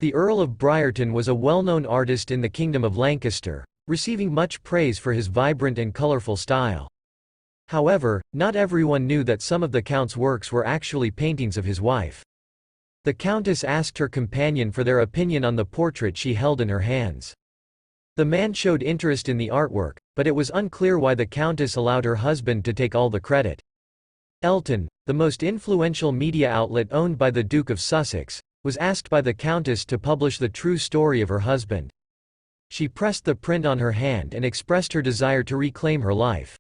The Earl of Briarton was a well-known artist in the Kingdom of Lancaster, receiving much praise for his vibrant and colorful style. However, not everyone knew that some of the Count's works were actually paintings of his wife. The Countess asked her companion for their opinion on the portrait she held in her hands. The man showed interest in the artwork, but it was unclear why the Countess allowed her husband to take all the credit. Elton, the most influential media outlet owned by the Duke of Sussex, was asked by the Countess to publish the true story of her husband. She pressed the print on her hand and expressed her desire to reclaim her life.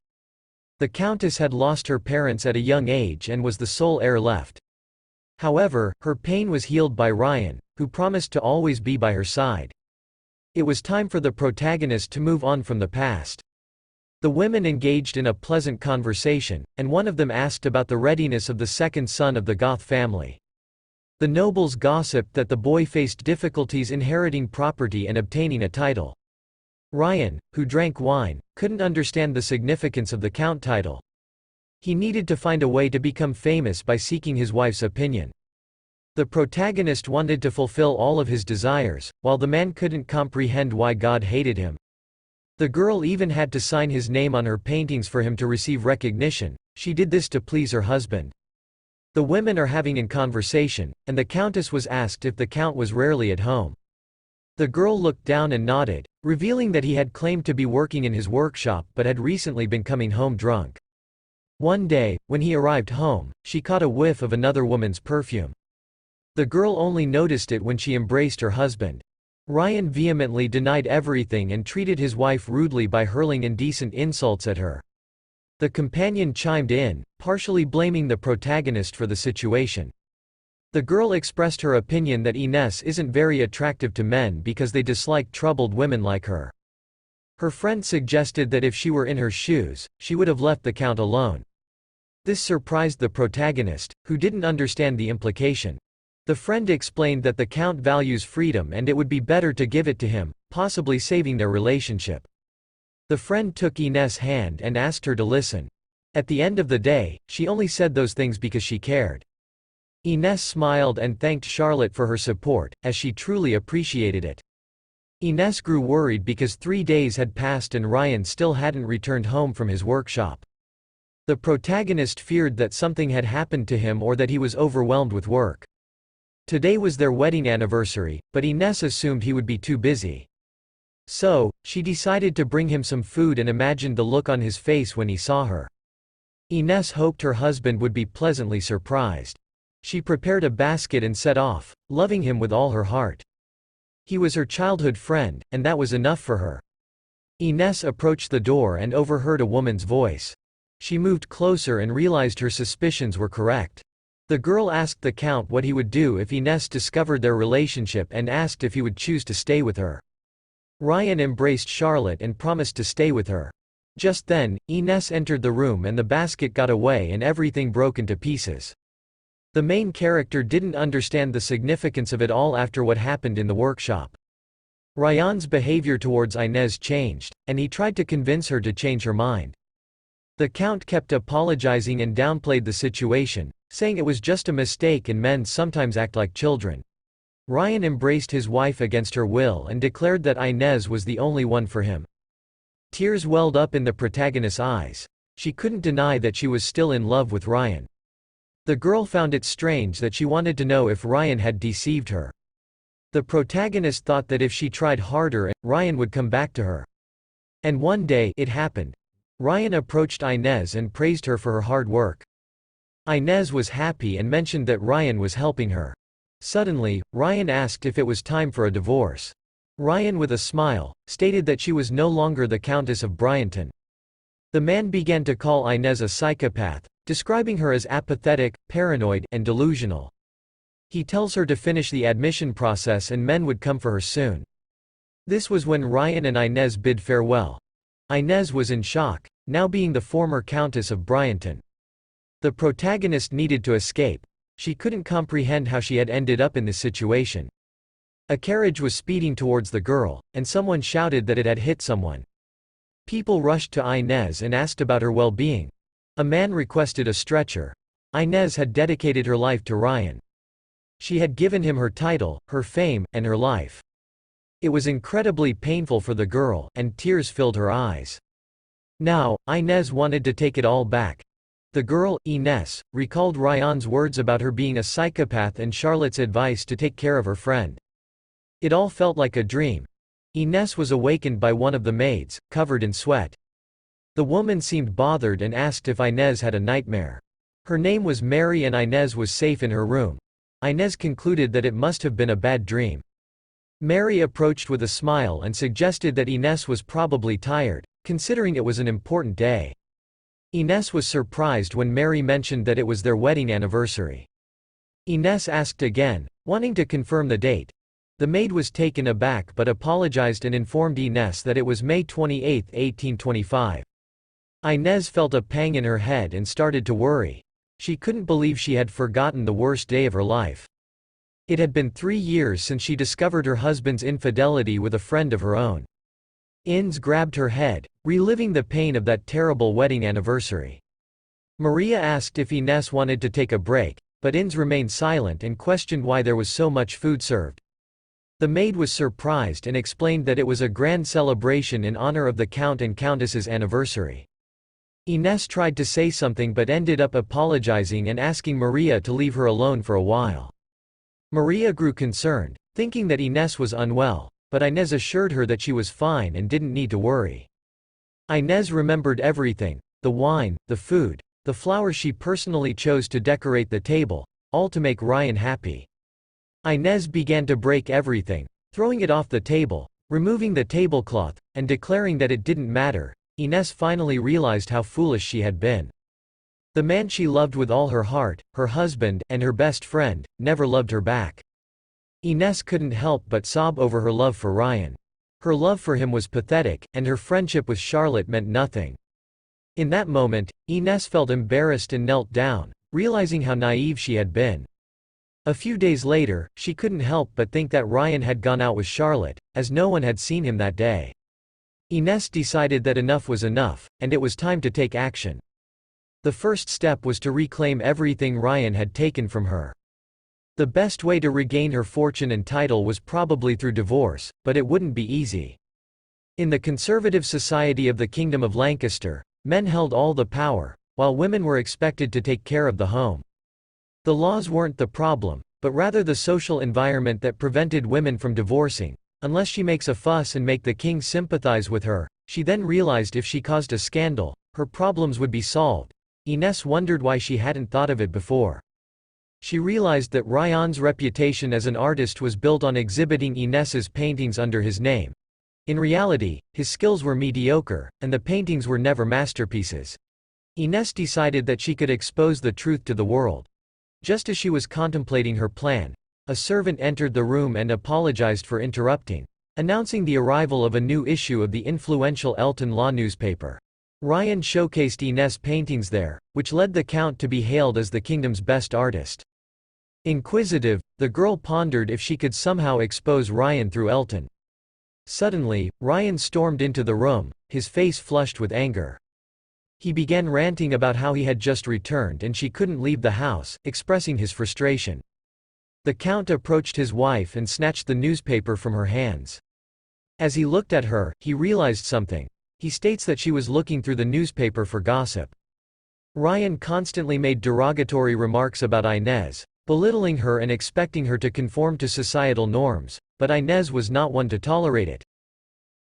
The Countess had lost her parents at a young age and was the sole heir left. However, her pain was healed by Ryan, who promised to always be by her side. It was time for the protagonist to move on from the past. The women engaged in a pleasant conversation, and one of them asked about the readiness of the second son of the Goth family. The nobles gossiped that the boy faced difficulties inheriting property and obtaining a title. Ryan, who drank wine, couldn't understand the significance of the Count title. He needed to find a way to become famous by seeking his wife's opinion. The protagonist wanted to fulfill all of his desires, while the man couldn't comprehend why God hated him. The girl even had to sign his name on her paintings for him to receive recognition. She did this to please her husband. The women are having a conversation, and the Countess was asked if the Count was rarely at home. The girl looked down and nodded, revealing that he had claimed to be working in his workshop but had recently been coming home drunk. One day, when he arrived home, she caught a whiff of another woman's perfume. The girl only noticed it when she embraced her husband. Ryan vehemently denied everything and treated his wife rudely by hurling indecent insults at her. The companion chimed in, partially blaming the protagonist for the situation. The girl expressed her opinion that Ines isn't very attractive to men because they dislike troubled women like her. Her friend suggested that if she were in her shoes, she would have left the Count alone. This surprised the protagonist, who didn't understand the implication. The friend explained that the Count values freedom and it would be better to give it to him, possibly saving their relationship. The friend took Ines' hand and asked her to listen. At the end of the day, she only said those things because she cared. Ines smiled and thanked Charlotte for her support, as she truly appreciated it. Ines grew worried because 3 days had passed and Ryan still hadn't returned home from his workshop. The protagonist feared that something had happened to him or that he was overwhelmed with work. Today was their wedding anniversary, but Ines assumed he would be too busy. So, she decided to bring him some food and imagined the look on his face when he saw her. Ines hoped her husband would be pleasantly surprised. She prepared a basket and set off, loving him with all her heart. He was her childhood friend, and that was enough for her. Ines approached the door and overheard a woman's voice. She moved closer and realized her suspicions were correct. The girl asked the Count what he would do if Ines discovered their relationship and asked if he would choose to stay with her. Ryan embraced Charlotte and promised to stay with her. Just then, Ines entered the room and the basket got away and everything broke into pieces. The main character didn't understand the significance of it all after what happened in the workshop. Ryan's behavior towards Ines changed, and he tried to convince her to change her mind. The Count kept apologizing and downplayed the situation, saying it was just a mistake and men sometimes act like children. Ryan embraced his wife against her will and declared that Ines was the only one for him. Tears welled up in the protagonist's eyes. She couldn't deny that she was still in love with Ryan. The girl found it strange that she wanted to know if Ryan had deceived her. The protagonist thought that if she tried harder, Ryan would come back to her. And one day, it happened. Ryan approached Ines and praised her for her hard work. Ines was happy and mentioned that Ryan was helping her. Suddenly, Ryan asked if it was time for a divorce. Ryan, with a smile, stated that she was no longer the Countess of Briarton. The man began to call Ines a psychopath, describing her as apathetic, paranoid, and delusional. He tells her to finish the admission process and men would come for her soon. This was when Ryan and Ines bid farewell. Ines was in shock, now being the former Countess of Briarton. The protagonist needed to escape. She couldn't comprehend how she had ended up in this situation. A carriage was speeding towards the girl, and someone shouted that it had hit someone. People rushed to Ines and asked about her well-being. A man requested a stretcher. Ines had dedicated her life to Ryan. She had given him her title, her fame, and her life. It was incredibly painful for the girl, and tears filled her eyes. Now, Inez wanted to take it all back. The girl, Inez, recalled Ryan's words about her being a psychopath and Charlotte's advice to take care of her friend. It all felt like a dream. Inez was awakened by one of the maids, covered in sweat. The woman seemed bothered and asked if Inez had a nightmare. Her name was Mary and Inez was safe in her room. Inez concluded that it must have been a bad dream. Mary approached with a smile and suggested that Inez was probably tired, considering it was an important day. Inez was surprised when Mary mentioned that it was their wedding anniversary. Inez asked again, wanting to confirm the date. The maid was taken aback but apologized and informed Inez that it was May 28, 1825. Inez felt a pang in her head and started to worry. She couldn't believe she had forgotten the worst day of her life. It had been 3 years since she discovered her husband's infidelity with a friend of her own. Inez grabbed her head, reliving the pain of that terrible wedding anniversary. Maria asked if Inez wanted to take a break, but Inez remained silent and questioned why there was so much food served. The maid was surprised and explained that it was a grand celebration in honor of the Count and Countess's anniversary. Inez tried to say something but ended up apologizing and asking Maria to leave her alone for a while. Maria grew concerned, thinking that Inez was unwell, but Inez assured her that she was fine and didn't need to worry. Inez remembered everything: the wine, the food, the flowers she personally chose to decorate the table, all to make Ryan happy. Inez began to break everything, throwing it off the table, removing the tablecloth, and declaring that it didn't matter. Inez finally realized how foolish she had been. The man she loved with all her heart, her husband, and her best friend, never loved her back. Inez couldn't help but sob over her love for Ryan. Her love for him was pathetic, and her friendship with Charlotte meant nothing. In that moment, Inez felt embarrassed and knelt down, realizing how naive she had been. A few days later, she couldn't help but think that Ryan had gone out with Charlotte, as no one had seen him that day. Inez decided that enough was enough, and it was time to take action. The first step was to reclaim everything Ryan had taken from her. The best way to regain her fortune and title was probably through divorce, but it wouldn't be easy. In the conservative society of the Kingdom of Lancaster, men held all the power, while women were expected to take care of the home. The laws weren't the problem, but rather the social environment that prevented women from divorcing. Unless she makes a fuss and make the king sympathize with her, she then realized if she caused a scandal, her problems would be solved. Inez wondered why she hadn't thought of it before. She realized that Ryan's reputation as an artist was built on exhibiting Inez's paintings under his name. In reality, his skills were mediocre, and the paintings were never masterpieces. Inez decided that she could expose the truth to the world. Just as she was contemplating her plan, a servant entered the room and apologized for interrupting, announcing the arrival of a new issue of the influential Elton Law newspaper. Ryan showcased Inez's paintings there, which led the Count to be hailed as the kingdom's best artist. Inquisitive, the girl pondered if she could somehow expose Ryan through Elton. Suddenly, Ryan stormed into the room, his face flushed with anger. He began ranting about how he had just returned and she couldn't leave the house, expressing his frustration. The Count approached his wife and snatched the newspaper from her hands. As he looked at her, he realized something. He states that she was looking through the newspaper for gossip. Ryan constantly made derogatory remarks about Inez, belittling her and expecting her to conform to societal norms, but Inez was not one to tolerate it.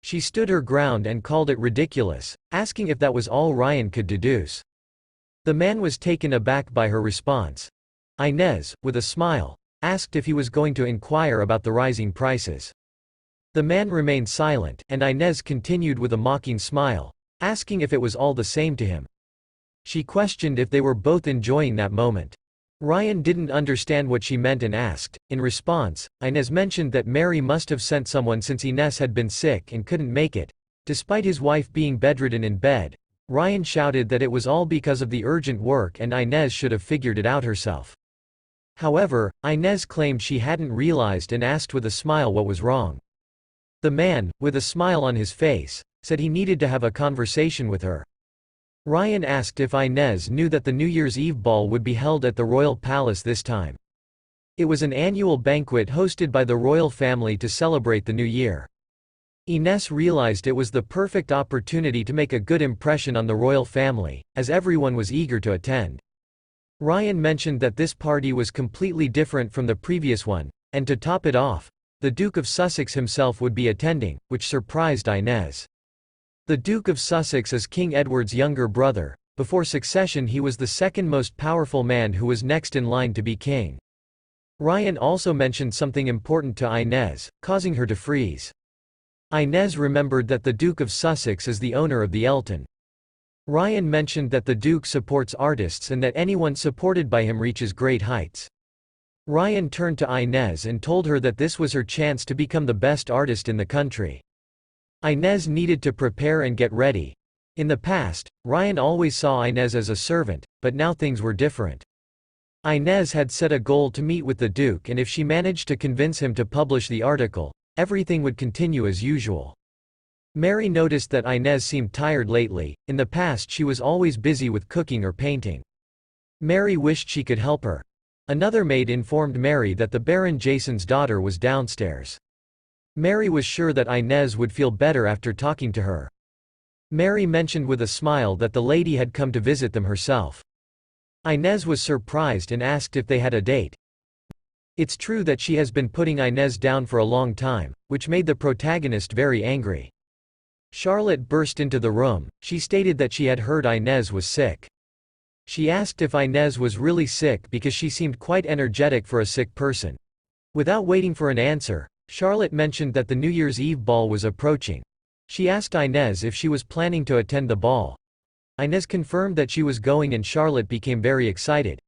She stood her ground and called it ridiculous, asking if that was all Ryan could deduce. The man was taken aback by her response. Inez, with a smile, asked if he was going to inquire about the rising prices. The man remained silent, and Inez continued with a mocking smile, asking if it was all the same to him. She questioned if they were both enjoying that moment. Ryan didn't understand what she meant and asked. In response, Inez mentioned that Mary must have sent someone since Inez had been sick and couldn't make it. Despite his wife being bedridden in bed, Ryan shouted that it was all because of the urgent work and Inez should have figured it out herself. However, Inez claimed she hadn't realized and asked with a smile what was wrong. The man, with a smile on his face, said he needed to have a conversation with her. Ryan asked if Inez knew that the New Year's Eve ball would be held at the royal palace this time. It was an annual banquet hosted by the royal family to celebrate the new year. Ines realized it was the perfect opportunity to make a good impression on the royal family, as everyone was eager to attend. Ryan mentioned that this party was completely different from the previous one, and to top it off, the Duke of Sussex himself would be attending, which surprised Ines. The Duke of Sussex is King Edward's younger brother. Before succession he was the second most powerful man who was next in line to be king. Ryan also mentioned something important to Ines, causing her to freeze. Ines remembered that the Duke of Sussex is the owner of the Elton. Ryan mentioned that the Duke supports artists and that anyone supported by him reaches great heights. Ryan turned to Ines and told her that this was her chance to become the best artist in the country. Ines needed to prepare and get ready. In the past, Ryan always saw Ines as a servant, but now things were different. Ines had set a goal to meet with the Duke, and if she managed to convince him to publish the article, everything would continue as usual. Mary noticed that Ines seemed tired lately. In the past she was always busy with cooking or painting. Mary wished she could help her. Another maid informed Mary that the Baron Jason's daughter was downstairs. Mary was sure that Ines would feel better after talking to her. Mary mentioned with a smile that the lady had come to visit them herself. Ines was surprised and asked if they had a date. It's true that she has been putting Ines down for a long time, which made the protagonist very angry. Charlotte burst into the room. She stated that she had heard Ines was sick. She asked if Ines was really sick because she seemed quite energetic for a sick person. Without waiting for an answer, Charlotte mentioned that the New Year's Eve ball was approaching. She asked Ines if she was planning to attend the ball. Ines confirmed that she was going and Charlotte became very excited.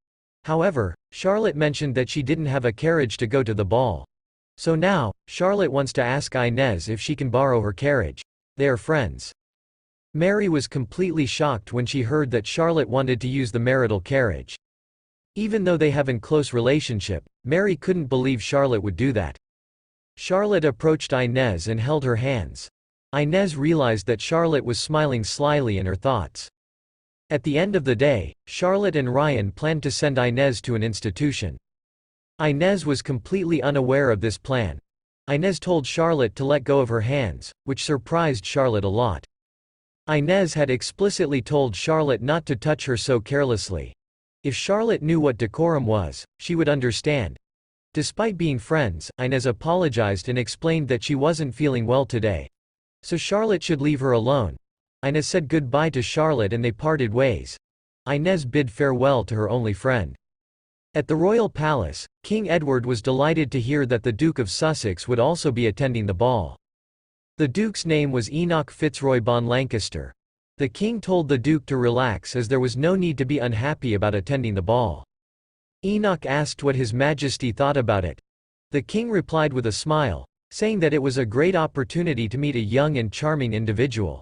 However, Charlotte mentioned that she didn't have a carriage to go to the ball. So now, Charlotte wants to ask Ines if she can borrow her carriage. They are friends. Mary was completely shocked when she heard that Charlotte wanted to use the marital carriage. Even though they have a close relationship, Mary couldn't believe Charlotte would do that. Charlotte approached Ines and held her hands. Ines realized that Charlotte was smiling slyly in her thoughts. At the end of the day, Charlotte and Ryan planned to send Ines to an institution. Ines was completely unaware of this plan. Ines told Charlotte to let go of her hands, which surprised Charlotte a lot. Ines had explicitly told Charlotte not to touch her so carelessly. If Charlotte knew what decorum was, she would understand. Despite being friends, Ines apologized and explained that she wasn't feeling well today, so Charlotte should leave her alone. Ines said goodbye to Charlotte and they parted ways. Ines bid farewell to her only friend. At the royal palace, King Edward was delighted to hear that the Duke of Sussex would also be attending the ball. The Duke's name was Enoch Fitzroy von Lancaster. The king told the Duke to relax as there was no need to be unhappy about attending the ball. Enoch asked what His Majesty thought about it. The king replied with a smile, saying that it was a great opportunity to meet a young and charming individual.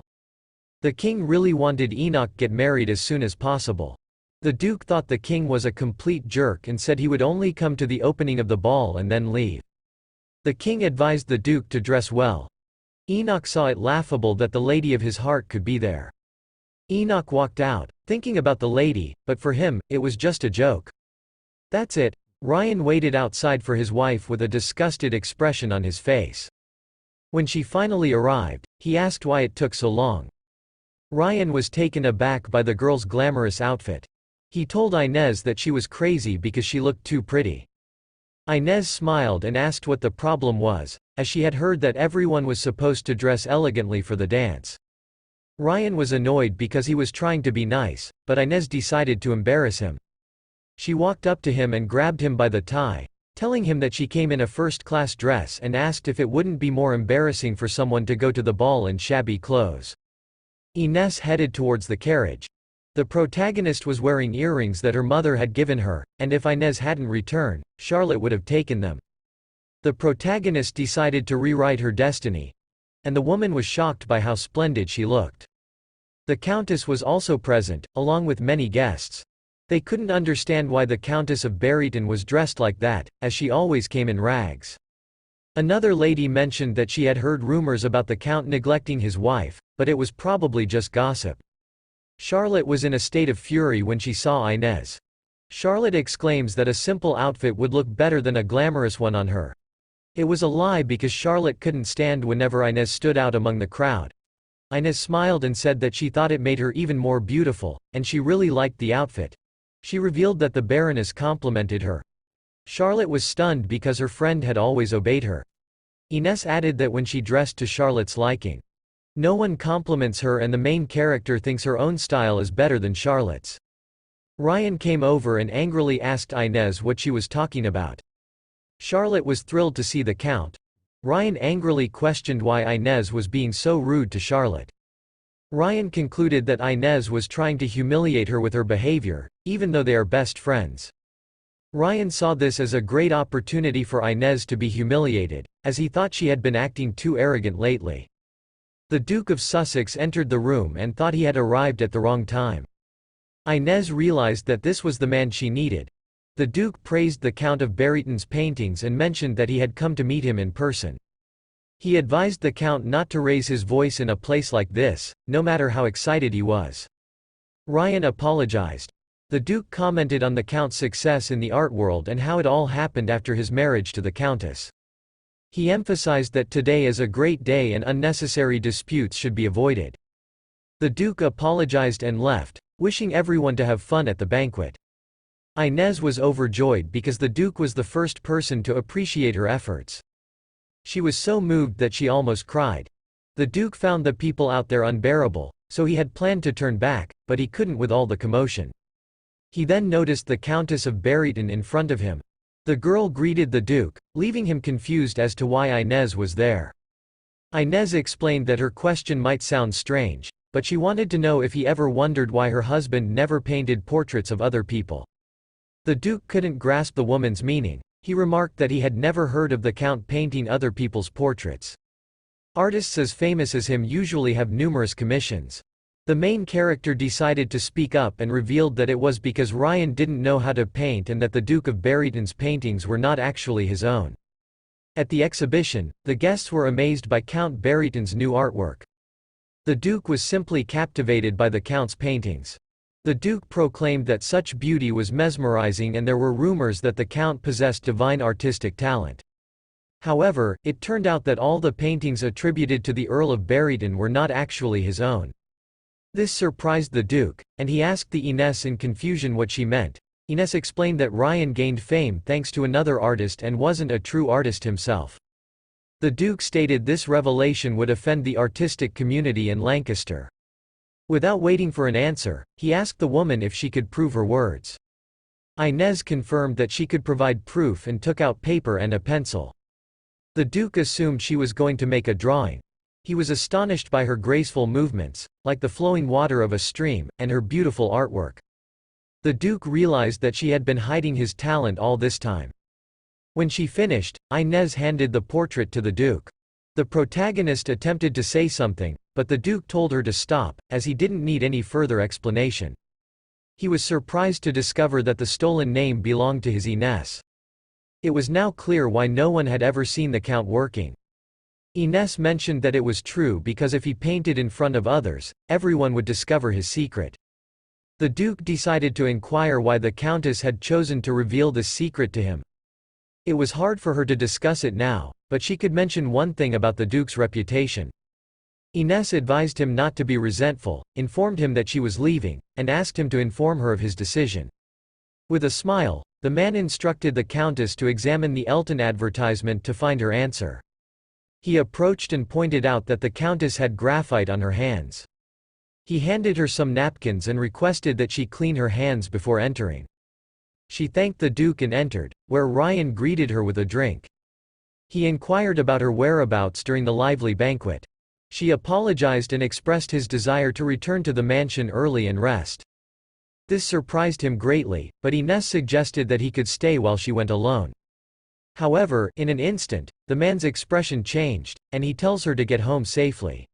The king really wanted Enoch get married as soon as possible. The Duke thought the king was a complete jerk and said he would only come to the opening of the ball and then leave. The king advised the Duke to dress well. Enoch saw it laughable that the lady of his heart could be there. Enoch walked out, thinking about the lady, but for him, it was just a joke. That's it. Ryan waited outside for his wife with a disgusted expression on his face. When she finally arrived, he asked why it took so long. Ryan was taken aback by the girl's glamorous outfit. He told Ines that she was crazy because she looked too pretty. Ines smiled and asked what the problem was, as she had heard that everyone was supposed to dress elegantly for the dance. Ryan was annoyed because he was trying to be nice, but Ines decided to embarrass him. She walked up to him and grabbed him by the tie, telling him that she came in a first-class dress and asked if it wouldn't be more embarrassing for someone to go to the ball in shabby clothes. Ines headed towards the carriage. The protagonist was wearing earrings that her mother had given her, and if Ines hadn't returned, Charlotte would have taken them. The protagonist decided to rewrite her destiny. And the woman was shocked by how splendid she looked. The countess was also present, along with many guests. They couldn't understand why the Countess of Betrayal was dressed like that, as she always came in rags. Another lady mentioned that she had heard rumors about the Count neglecting his wife, but it was probably just gossip. Charlotte was in a state of fury when she saw Ines. Charlotte exclaims that a simple outfit would look better than a glamorous one on her. It was a lie because Charlotte couldn't stand whenever Inez stood out among the crowd. Inez smiled and said that she thought it made her even more beautiful, and she really liked the outfit. She revealed that the Baroness complimented her. Charlotte was stunned because her friend had always obeyed her. Inez added that when she dressed to Charlotte's liking. No one compliments her and the main character thinks her own style is better than Charlotte's. Ryan came over and angrily asked Inez what she was talking about. Charlotte was thrilled to see the Count. Ryan angrily questioned why Inez was being so rude to Charlotte. Ryan concluded that Inez was trying to humiliate her with her behavior, even though they are best friends. Ryan saw this as a great opportunity for Inez to be humiliated, as he thought she had been acting too arrogant lately. The Duke of Sussex entered the room and thought he had arrived at the wrong time. Inez realized that this was the man she needed. The Duke praised the Count of Berryton's paintings and mentioned that he had come to meet him in person. He advised the Count not to raise his voice in a place like this, no matter how excited he was. Ryan apologized. The Duke commented on the Count's success in the art world and how it all happened after his marriage to the Countess. He emphasized that today is a great day and unnecessary disputes should be avoided. The Duke apologized and left, wishing everyone to have fun at the banquet. Inez was overjoyed because the Duke was the first person to appreciate her efforts. She was so moved that she almost cried. The Duke found the people out there unbearable, so he had planned to turn back, but he couldn't with all the commotion. He then noticed the Countess of Berryton in front of him. The girl greeted the Duke, leaving him confused as to why Inez was there. Inez explained that her question might sound strange, but she wanted to know if he ever wondered why her husband never painted portraits of other people. The Duke couldn't grasp the woman's meaning. He remarked that he had never heard of the Count painting other people's portraits. Artists as famous as him usually have numerous commissions. The main character decided to speak up and revealed that it was because Ryan didn't know how to paint and that the Duke of Berryton's paintings were not actually his own. At the exhibition, the guests were amazed by Count Berryton's new artwork. The Duke was simply captivated by the Count's paintings. The Duke proclaimed that such beauty was mesmerizing and there were rumors that the Count possessed divine artistic talent. However, it turned out that all the paintings attributed to the Earl of Berryton were not actually his own. This surprised the Duke, and he asked the Inez in confusion what she meant. Inez explained that Ryan gained fame thanks to another artist and wasn't a true artist himself. The Duke stated this revelation would offend the artistic community in Lancaster. Without waiting for an answer, he asked the woman if she could prove her words. Inez confirmed that she could provide proof and took out paper and a pencil. The Duke assumed she was going to make a drawing. He was astonished by her graceful movements, like the flowing water of a stream, and her beautiful artwork. The Duke realized that she had been hiding his talent all this time. When she finished, Inez handed the portrait to the Duke. The protagonist attempted to say something, but the Duke told her to stop, as he didn't need any further explanation. He was surprised to discover that the stolen name belonged to his Inez. It was now clear why no one had ever seen the Count working. Inez mentioned that it was true because if he painted in front of others, everyone would discover his secret. The Duke decided to inquire why the Countess had chosen to reveal this secret to him. It was hard for her to discuss it now, but she could mention one thing about the Duke's reputation. Inez advised him not to be resentful, informed him that she was leaving, and asked him to inform her of his decision. With a smile, the man instructed the Countess to examine the Elton advertisement to find her answer. He approached and pointed out that the Countess had graphite on her hands. He handed her some napkins and requested that she clean her hands before entering. She thanked the Duke and entered, where Ryan greeted her with a drink. He inquired about her whereabouts during the lively banquet. She apologized and expressed his desire to return to the mansion early and rest. This surprised him greatly, but Inez suggested that he could stay while she went alone. However, in an instant, the man's expression changed, and he tells her to get home safely.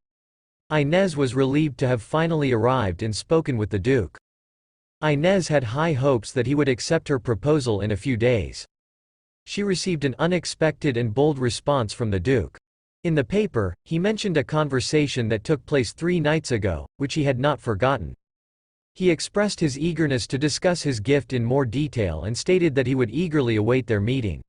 Inez was relieved to have finally arrived and spoken with the Duke. Inez had high hopes that he would accept her proposal in a few days. She received an unexpected and bold response from the Duke. In the paper, he mentioned a conversation that took place 3 nights ago, which he had not forgotten. He expressed his eagerness to discuss his gift in more detail and stated that he would eagerly await their meeting.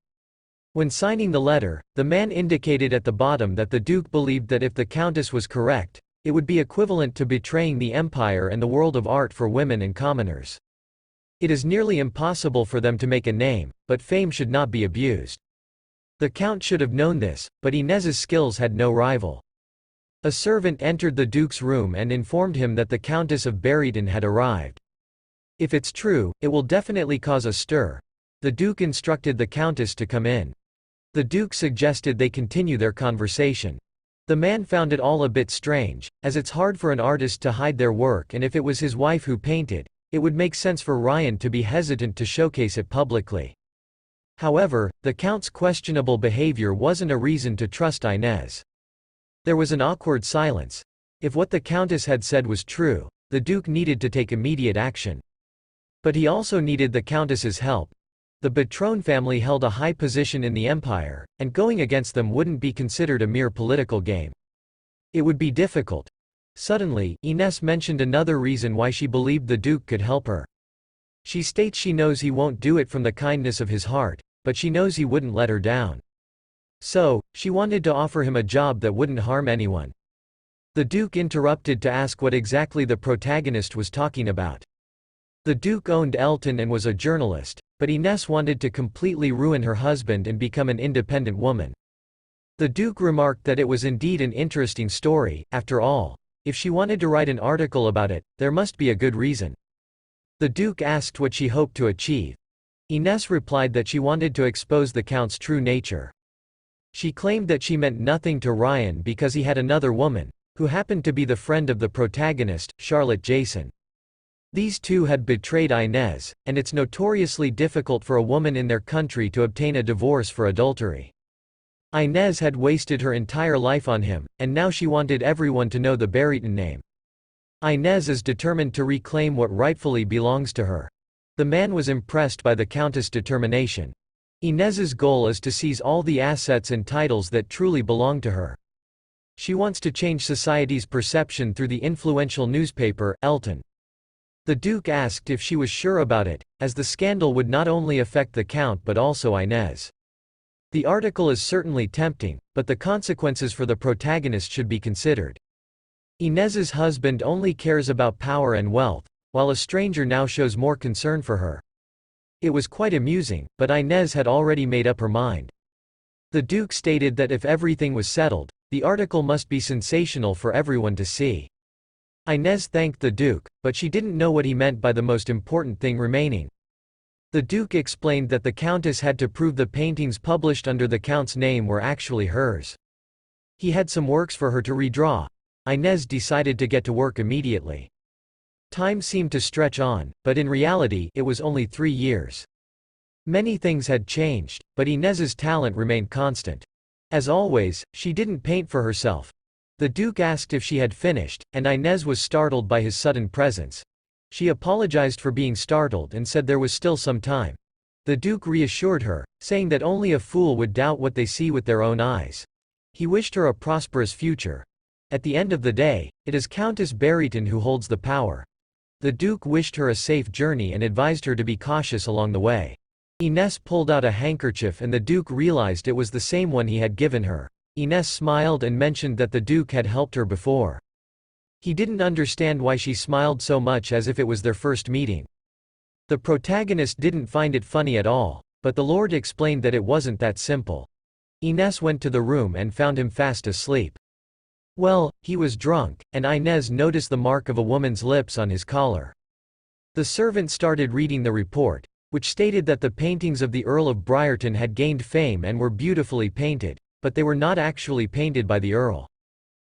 When signing the letter, the man indicated at the bottom that the Duke believed that if the Countess was correct, it would be equivalent to betraying the empire and the world of art for women and commoners. It is nearly impossible for them to make a name, but fame should not be abused. The Count should have known this, but Inez's skills had no rival. A servant entered the Duke's room and informed him that the Countess of Betrayal had arrived. If it's true, it will definitely cause a stir. The Duke instructed the Countess to come in. The Duke suggested they continue their conversation. The man found it all a bit strange, as it's hard for an artist to hide their work, and if it was his wife who painted, it would make sense for Ryan to be hesitant to showcase it publicly. However, the Count's questionable behavior wasn't a reason to trust Inez. There was an awkward silence. If what the Countess had said was true, the Duke needed to take immediate action. But he also needed the Countess's help. The Betrayal family held a high position in the empire, and going against them wouldn't be considered a mere political game. It would be difficult. Suddenly, Inez mentioned another reason why she believed the Duke could help her. She states she knows he won't do it from the kindness of his heart, but she knows he wouldn't let her down. So, she wanted to offer him a job that wouldn't harm anyone. The Duke interrupted to ask what exactly the protagonist was talking about. The Duke owned Elton and was a journalist, but Inez wanted to completely ruin her husband and become an independent woman. The Duke remarked that it was indeed an interesting story. After all, if she wanted to write an article about it, there must be a good reason. The Duke asked what she hoped to achieve. Inez replied that she wanted to expose the Count's true nature. She claimed that she meant nothing to Ryan because he had another woman, who happened to be the friend of the protagonist, Charlotte Jason. These two had betrayed Inez, and it's notoriously difficult for a woman in their country to obtain a divorce for adultery. Inez had wasted her entire life on him, and now she wanted everyone to know the Betrayal name. Inez is determined to reclaim what rightfully belongs to her. The man was impressed by the Countess' determination. Inez's goal is to seize all the assets and titles that truly belong to her. She wants to change society's perception through the influential newspaper, Elton. The Duke asked if she was sure about it, as the scandal would not only affect the Count but also Inez. The article is certainly tempting, but the consequences for the protagonist should be considered. Inez's husband only cares about power and wealth, while a stranger now shows more concern for her. It was quite amusing, but Inez had already made up her mind. The Duke stated that if everything was settled, the article must be sensational for everyone to see. Inez thanked the Duke, but she didn't know what he meant by the most important thing remaining. The Duke explained that the Countess had to prove the paintings published under the Count's name were actually hers. He had some works for her to redraw. Inez decided to get to work immediately. Time seemed to stretch on, but in reality, it was only 3 years. Many things had changed, but Inez's talent remained constant. As always, she didn't paint for herself. The Duke asked if she had finished, and Inez was startled by his sudden presence. She apologized for being startled and said there was still some time. The Duke reassured her, saying that only a fool would doubt what they see with their own eyes. He wished her a prosperous future. At the end of the day, it is Countess Betrayal who holds the power. The Duke wished her a safe journey and advised her to be cautious along the way. Inez pulled out a handkerchief and the Duke realized it was the same one he had given her. Inez smiled and mentioned that the Duke had helped her before. He didn't understand why she smiled so much, as if it was their first meeting. The protagonist didn't find it funny at all, but the Lord explained that it wasn't that simple. Inez went to the room and found him fast asleep. Well, he was drunk, and Inez noticed the mark of a woman's lips on his collar. The servant started reading the report, which stated that the paintings of the Earl of Briarton had gained fame and were beautifully painted, but they were not actually painted by the Earl.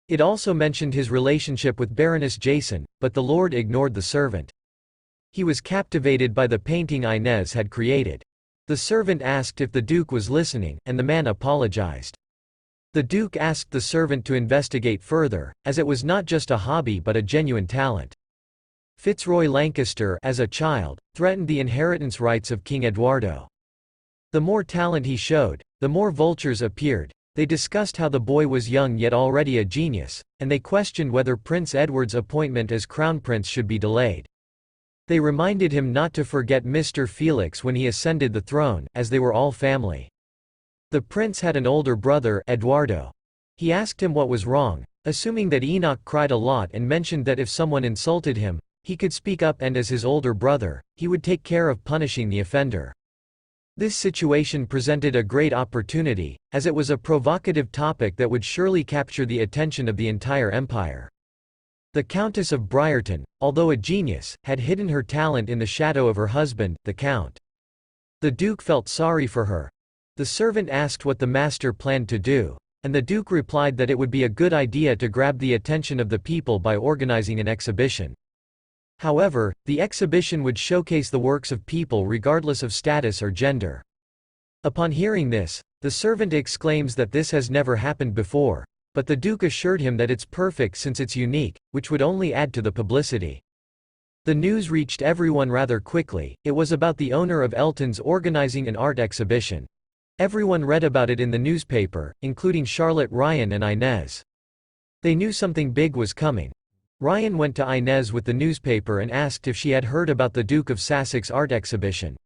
It also mentioned his relationship with Baroness Jason, but the Lord ignored the servant. He was captivated by the painting Inez had created. The servant asked if the Duke was listening, and the man apologized. The Duke asked the servant to investigate further, as it was not just a hobby but a genuine talent. Fitzroy Lancaster, as a child, threatened the inheritance rights of King Eduardo. The more talent he showed, the more vultures appeared. They discussed how the boy was young yet already a genius, and they questioned whether Prince Edward's appointment as Crown Prince should be delayed. They reminded him not to forget Mr. Felix when he ascended the throne, as they were all family. The prince had an older brother, Eduardo. He asked him what was wrong, assuming that Enoch cried a lot, and mentioned that if someone insulted him, he could speak up, and as his older brother, he would take care of punishing the offender. This situation presented a great opportunity, as it was a provocative topic that would surely capture the attention of the entire empire. The Countess of Briarton, although a genius, had hidden her talent in the shadow of her husband, the Count. The Duke felt sorry for her. The servant asked what the master planned to do, and the Duke replied that it would be a good idea to grab the attention of the people by organizing an exhibition. However, the exhibition would showcase the works of people regardless of status or gender. Upon hearing this, the servant exclaims that this has never happened before, but the Duke assured him that it's perfect since it's unique, which would only add to the publicity. The news reached everyone rather quickly. It was about the owner of Elton's organizing an art exhibition. Everyone read about it in the newspaper, including Charlotte, Ryan and Inez. They knew something big was coming. Ryan went to Inez with the newspaper and asked if she had heard about the Duke of Sussex art exhibition.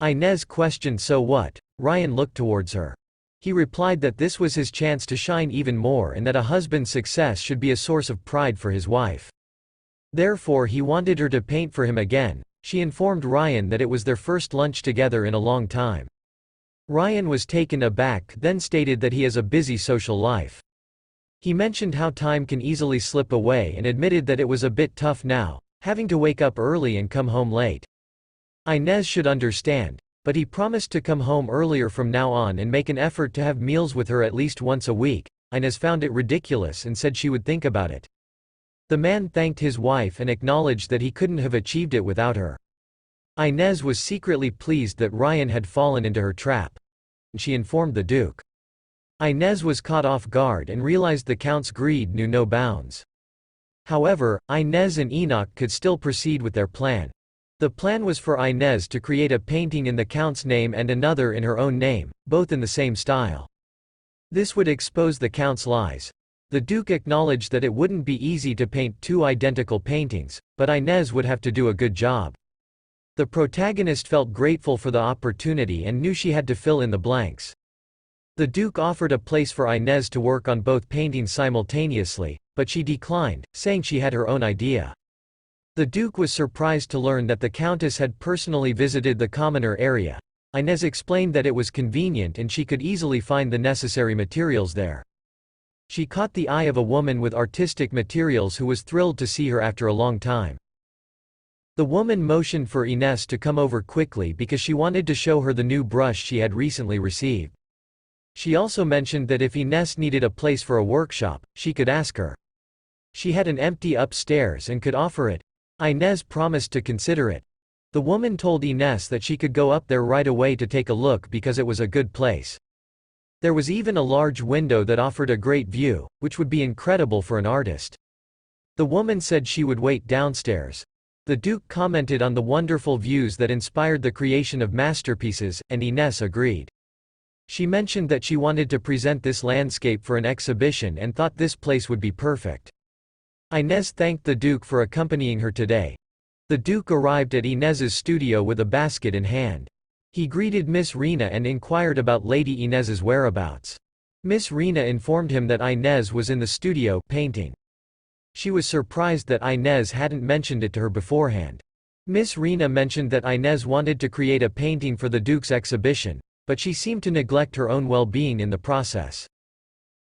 Inez questioned so what. Ryan looked towards her. He replied that this was his chance to shine even more and that a husband's success should be a source of pride for his wife. Therefore he wanted her to paint for him again. She informed Ryan that it was their first lunch together in a long time. Ryan was taken aback, then stated that he has a busy social life. He mentioned how time can easily slip away and admitted that it was a bit tough now, having to wake up early and come home late. Inez should understand, but he promised to come home earlier from now on and make an effort to have meals with her at least once a week. Inez found it ridiculous and said she would think about it. The man thanked his wife and acknowledged that he couldn't have achieved it without her. Inez was secretly pleased that Ryan had fallen into her trap. She informed the Duke. Inez was caught off guard and realized the Count's greed knew no bounds. However, Inez and Enoch could still proceed with their plan. The plan was for Inez to create a painting in the Count's name and another in her own name, both in the same style. This would expose the Count's lies. The Duke acknowledged that it wouldn't be easy to paint two identical paintings, but Inez would have to do a good job. The protagonist felt grateful for the opportunity and knew she had to fill in the blanks. The Duke offered a place for Inez to work on both paintings simultaneously, but she declined, saying she had her own idea. The Duke was surprised to learn that the Countess had personally visited the commoner area. Inez explained that it was convenient and she could easily find the necessary materials there. She caught the eye of a woman with artistic materials who was thrilled to see her after a long time. The woman motioned for Inez to come over quickly because she wanted to show her the new brush she had recently received. She also mentioned that if Inez needed a place for a workshop, she could ask her. She had an empty upstairs and could offer it. Inez promised to consider it. The woman told Inez that she could go up there right away to take a look because it was a good place. There was even a large window that offered a great view, which would be incredible for an artist. The woman said she would wait downstairs. The Duke commented on the wonderful views that inspired the creation of masterpieces, and Inez agreed. She mentioned that she wanted to present this landscape for an exhibition and thought this place would be perfect. Inez thanked the Duke for accompanying her today. The Duke arrived at Inez's studio with a basket in hand. He greeted Miss Rena and inquired about Lady Inez's whereabouts. Miss Rena informed him that Inez was in the studio, painting. She was surprised that Inez hadn't mentioned it to her beforehand. Miss Rena mentioned that Inez wanted to create a painting for the Duke's exhibition, but she seemed to neglect her own well-being in the process.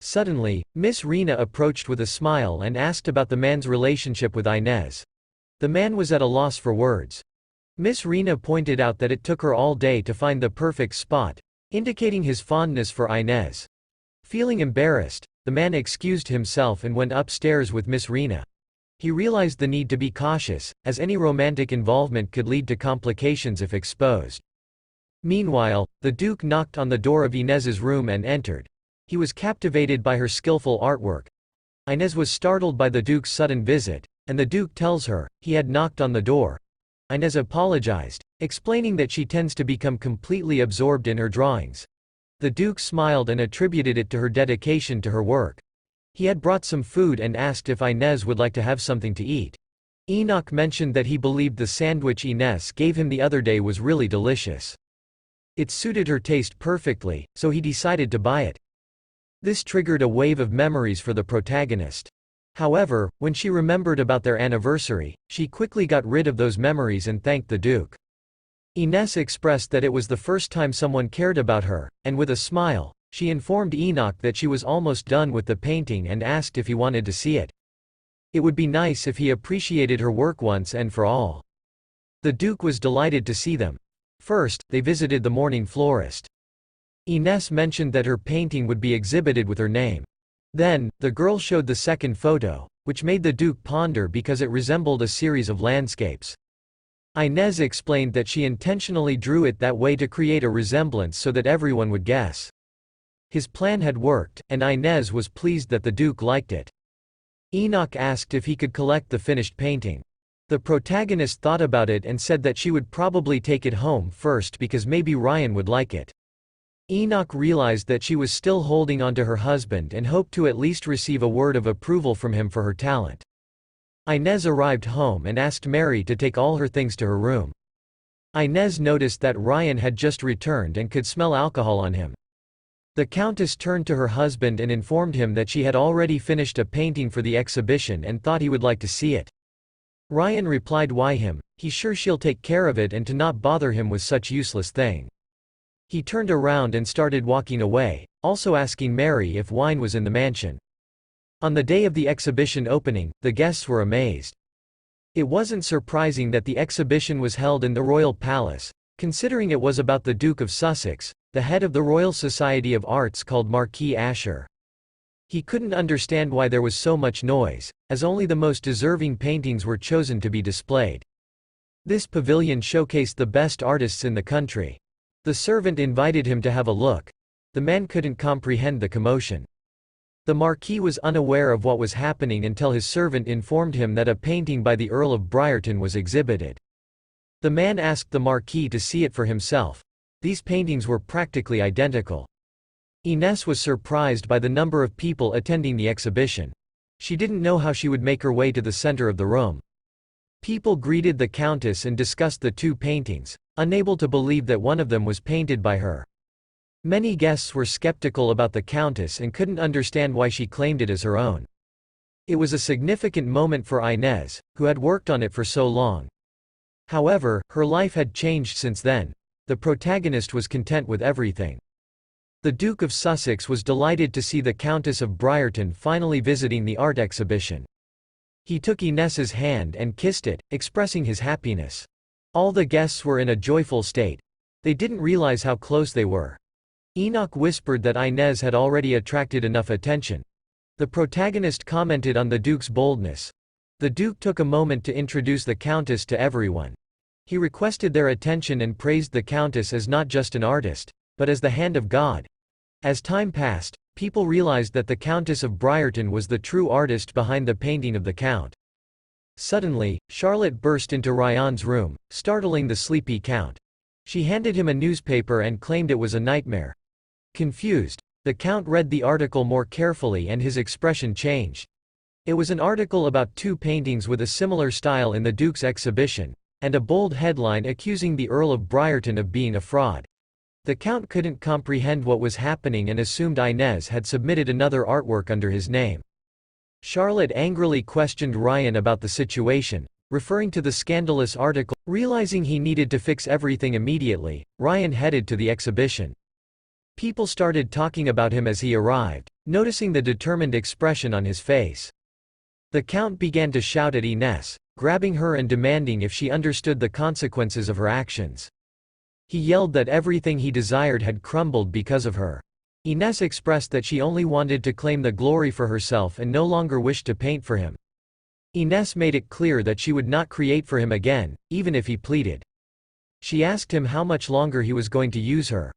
Suddenly, Miss Rena approached with a smile and asked about the man's relationship with Inez. The man was at a loss for words. Miss Rena pointed out that it took her all day to find the perfect spot, indicating his fondness for Inez. Feeling embarrassed, the man excused himself and went upstairs with Miss Rena. He realized the need to be cautious, as any romantic involvement could lead to complications if exposed. Meanwhile, the Duke knocked on the door of Inez's room and entered. He was captivated by her skillful artwork. Inez was startled by the Duke's sudden visit, and the Duke tells her he had knocked on the door. Inez apologized, explaining that she tends to become completely absorbed in her drawings. The Duke smiled and attributed it to her dedication to her work. He had brought some food and asked if Inez would like to have something to eat. Enoch mentioned that he believed the sandwich Ines gave him the other day was really delicious. It suited her taste perfectly, so he decided to buy it. This triggered a wave of memories for the protagonist. However, when she remembered about their anniversary, she quickly got rid of those memories and thanked the Duke. Ines expressed that it was the first time someone cared about her, and with a smile, she informed Enoch that she was almost done with the painting and asked if he wanted to see it. It would be nice if he appreciated her work once and for all. The Duke was delighted to see them. First, they visited the morning florist. Ines mentioned that her painting would be exhibited with her name. Then, the girl showed the second photo, which made the Duke ponder because it resembled a series of landscapes. Ines explained that she intentionally drew it that way to create a resemblance so that everyone would guess. His plan had worked, and Ines was pleased that the Duke liked it. Enoch asked if he could collect the finished painting. The protagonist thought about it and said that she would probably take it home first because maybe Ryan would like it. Enoch realized that she was still holding on to her husband and hoped to at least receive a word of approval from him for her talent. Ines arrived home and asked Mary to take all her things to her room. Ines noticed that Ryan had just returned and could smell alcohol on him. The Countess turned to her husband and informed him that she had already finished a painting for the exhibition and thought he would like to see it. Ryan replied why him, he's sure she'll take care of it and to not bother him with such useless thing. He turned around and started walking away, also asking Mary if wine was in the mansion. On the day of the exhibition opening, the guests were amazed. It wasn't surprising that the exhibition was held in the royal palace, considering it was about the Duke of Sussex, the head of the Royal Society of Arts called Marquis Asher. He couldn't understand why there was so much noise, as only the most deserving paintings were chosen to be displayed. This pavilion showcased the best artists in the country. The servant invited him to have a look. The man couldn't comprehend the commotion. The Marquis was unaware of what was happening until his servant informed him that a painting by the Earl of Briarton was exhibited. The man asked the Marquis to see it for himself. These paintings were practically identical. Ines was surprised by the number of people attending the exhibition. She didn't know how she would make her way to the center of the room. People greeted the Countess and discussed the two paintings, unable to believe that one of them was painted by her. Many guests were skeptical about the Countess and couldn't understand why she claimed it as her own. It was a significant moment for Ines, who had worked on it for so long. However, her life had changed since then. The protagonist was content with everything. The Duke of Sussex was delighted to see the Countess of Briarton finally visiting the art exhibition. He took Ines's hand and kissed it, expressing his happiness. All the guests were in a joyful state. They didn't realize how close they were. Enoch whispered that Ines had already attracted enough attention. The protagonist commented on the Duke's boldness. The Duke took a moment to introduce the Countess to everyone. He requested their attention and praised the Countess as not just an artist, but as the hand of God. As time passed, people realized that the Countess of Briarton was the true artist behind the painting of the Count. Suddenly, Charlotte burst into Ryan's room, startling the sleepy Count. She handed him a newspaper and claimed it was a nightmare. Confused, the Count read the article more carefully and his expression changed. It was an article about two paintings with a similar style in the Duke's exhibition, and a bold headline accusing the Earl of Briarton of being a fraud. The Count couldn't comprehend what was happening and assumed Ines had submitted another artwork under his name. Charlotte angrily questioned Ryan about the situation, referring to the scandalous article. Realizing he needed to fix everything immediately, Ryan headed to the exhibition. People started talking about him as he arrived, noticing the determined expression on his face. The Count began to shout at Ines, grabbing her and demanding if she understood the consequences of her actions. He yelled that everything he desired had crumbled because of her. Ines expressed that she only wanted to claim the glory for herself and no longer wished to paint for him. Ines made it clear that she would not create for him again, even if he pleaded. She asked him how much longer he was going to use her.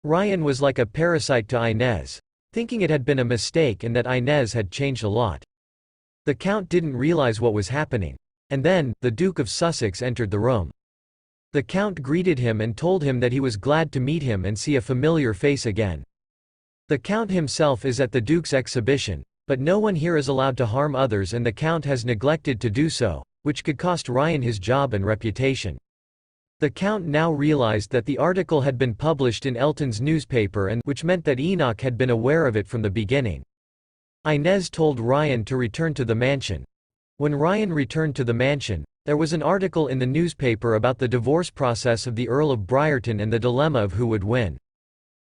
Ryan was like a parasite to Ines, thinking it had been a mistake and that Ines had changed a lot. The Count didn't realize what was happening. And then, the Duke of Sussex entered the room. The Count greeted him and told him that he was glad to meet him and see a familiar face again. The Count himself is at the Duke's exhibition, but no one here is allowed to harm others and the Count has neglected to do so, which could cost Ryan his job and reputation. The Count now realized that the article had been published in Elton's newspaper and which meant that Enoch had been aware of it from the beginning. Inez told Ryan to return to the mansion. When Ryan returned to the mansion, there was an article in the newspaper about the divorce process of the Earl of Briarton and the dilemma of who would win.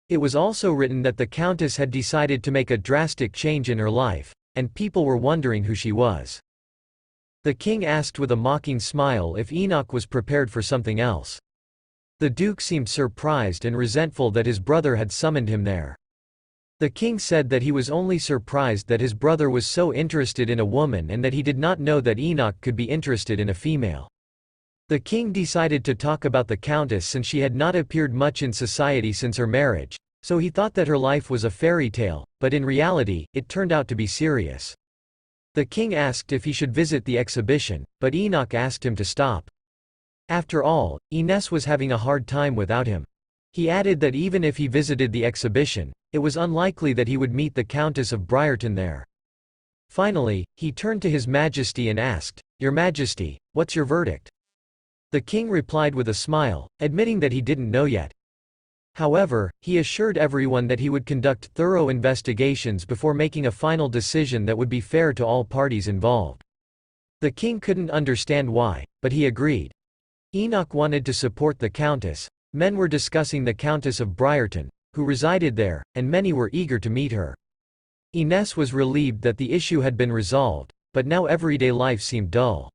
It was also written that the Countess had decided to make a drastic change in her life, and people were wondering who she was. The king asked with a mocking smile if Enoch was prepared for something else. The duke seemed surprised and resentful that his brother had summoned him there. The king said that he was only surprised that his brother was so interested in a woman and that he did not know that Enoch could be interested in a female. The king decided to talk about the countess since she had not appeared much in society since her marriage, so he thought that her life was a fairy tale, but in reality, it turned out to be serious. The king asked if he should visit the exhibition, but Enoch asked him to stop. After all, Inez was having a hard time without him. He added that even if he visited the exhibition, it was unlikely that he would meet the Countess of Briarton there. Finally, he turned to His Majesty and asked, "Your Majesty, what's your verdict?" The king replied with a smile, admitting that he didn't know yet. However, he assured everyone that he would conduct thorough investigations before making a final decision that would be fair to all parties involved. The king couldn't understand why, but he agreed. Enoch wanted to support the countess. Men were discussing the Countess of Briarton, who resided there, and many were eager to meet her. Inez was relieved that the issue had been resolved, but now everyday life seemed dull.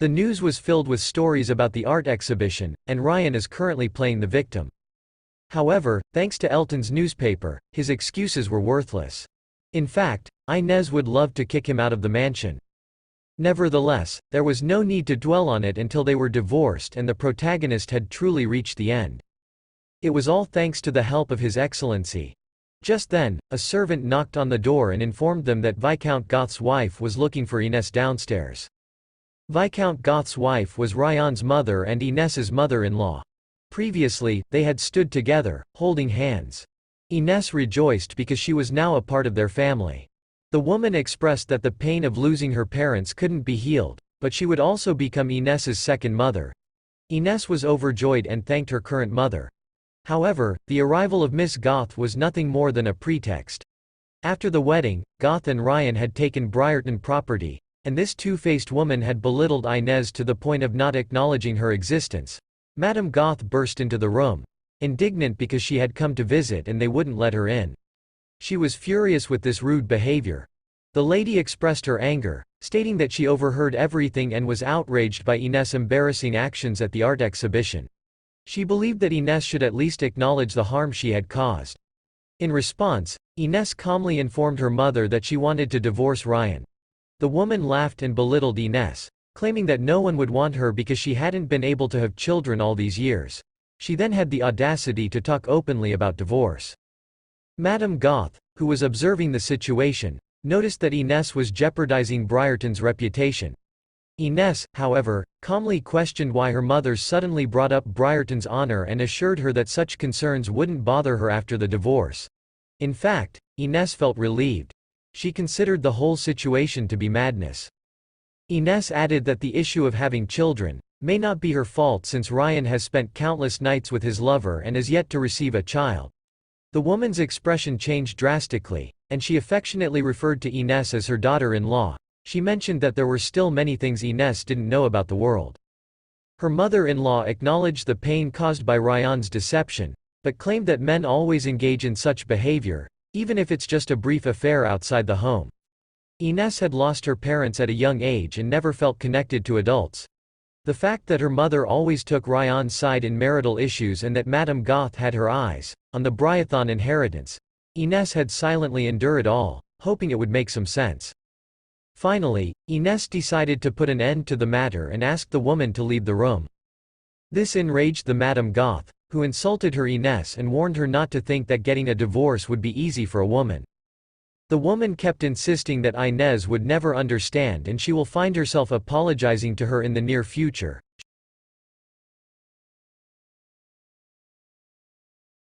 The news was filled with stories about the art exhibition, and Ryan is currently playing the victim. However, thanks to Elton's newspaper, his excuses were worthless. In fact, Inez would love to kick him out of the mansion. Nevertheless, there was no need to dwell on it until they were divorced and the protagonist had truly reached the end. It was all thanks to the help of His Excellency. Just then, a servant knocked on the door and informed them that Viscount Goth's wife was looking for Inez downstairs. Viscount Goth's wife was Ryan's mother and Inez's mother-in-law. Previously, they had stood together, holding hands. Inez rejoiced because she was now a part of their family. The woman expressed that the pain of losing her parents couldn't be healed, but she would also become Inez's second mother. Inez was overjoyed and thanked her current mother. However, the arrival of Miss Goth was nothing more than a pretext. After the wedding, Goth and Ryan had taken Briarton property, and this two-faced woman had belittled Inez to the point of not acknowledging her existence. Madame Goth burst into the room, indignant because she had come to visit and they wouldn't let her in. She was furious with this rude behavior. The lady expressed her anger, stating that she overheard everything and was outraged by Inez's embarrassing actions at the art exhibition. She believed that Inez should at least acknowledge the harm she had caused. In response, Inez calmly informed her mother that she wanted to divorce Ryan. The woman laughed and belittled Inez, claiming that no one would want her because she hadn't been able to have children all these years. She then had the audacity to talk openly about divorce. Madame Goth, who was observing the situation, noticed that Inez was jeopardizing Briarton's reputation. Inez, however, calmly questioned why her mother suddenly brought up Briarton's honor and assured her that such concerns wouldn't bother her after the divorce. In fact, Inez felt relieved. She considered the whole situation to be madness. Inez added that the issue of having children may not be her fault since Ryan has spent countless nights with his lover and is yet to receive a child. The woman's expression changed drastically, and she affectionately referred to Inez as her daughter-in-law. She mentioned that there were still many things Inez didn't know about the world. Her mother-in-law acknowledged the pain caused by Ryan's deception, but claimed that men always engage in such behavior, even if it's just a brief affair outside the home. Inez had lost her parents at a young age and never felt connected to adults. The fact that her mother always took Ryan's side in marital issues and that Madame Goth had her eyes on the Briarton inheritance, Inez had silently endured it all, hoping it would make some sense. Finally, Inez decided to put an end to the matter and asked the woman to leave the room. This enraged the Madame Goth, who insulted her Inez and warned her not to think that getting a divorce would be easy for a woman. The woman kept insisting that Inez would never understand and she will find herself apologizing to her in the near future.